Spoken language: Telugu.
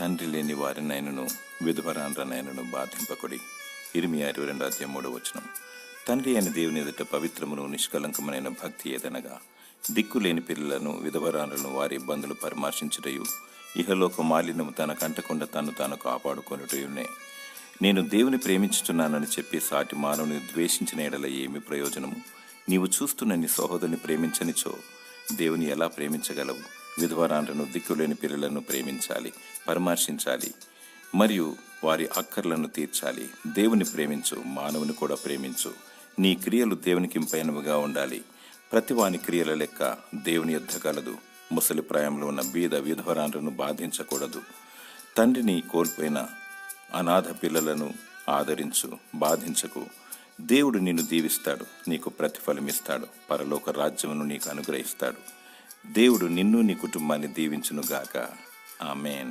తండ్రి లేని వారినైనను విధవరాండ్రనైనను బాధింపకుడి. ఇర్మియా 22:3. తండ్రి అయిన దేవుని ఎదుట పవిత్రమును నిష్కలంకమైన భక్తి ఏదనగా దిక్కులేని పిల్లలను విధవరాండ్రను వారి ఇబ్బందులు పరామర్శించుటయు ఇహలోక మాలిన్యము తనకంటకుండా తాను కాపాడుకొనుటయునే. నేను దేవుని ప్రేమించుచున్నానని చెప్పి సాటి మానవుని ద్వేషించిన ఎడల ఏమి ప్రయోజనము? నీవు చూస్తున్న నీ సహోదరుని ప్రేమించనిచో దేవుని ఎలా ప్రేమించగలవు? విధవరాండ్రను దిక్కులేని పిల్లలను ప్రేమించాలి, పరామర్శించాలి మరియు వారి అక్కర్లను తీర్చాలి. దేవుని ప్రేమించు, మానవుని కూడా ప్రేమించు. నీ క్రియలు దేవునికి ఇంపైనవిగా ఉండాలి. ప్రతివాని క్రియల లెక్క దేవుని యొద్ద కలదు. ముసలి ప్రాయంలో ఉన్న బీద విధవరాండ్రను బాధించకూడదు. తండ్రిని కోల్పోయిన అనాథ పిల్లలను ఆదరించు, బాధించకు. దేవుడు నిన్ను దీవిస్తాడు, నీకు ప్రతిఫలమిస్తాడు, పరలోక రాజ్యమును నీకు అనుగ్రహిస్తాడు. దేవుడు నిన్ను నీ కుటుంబాన్ని దీవించునుగాక. ఆమేన్.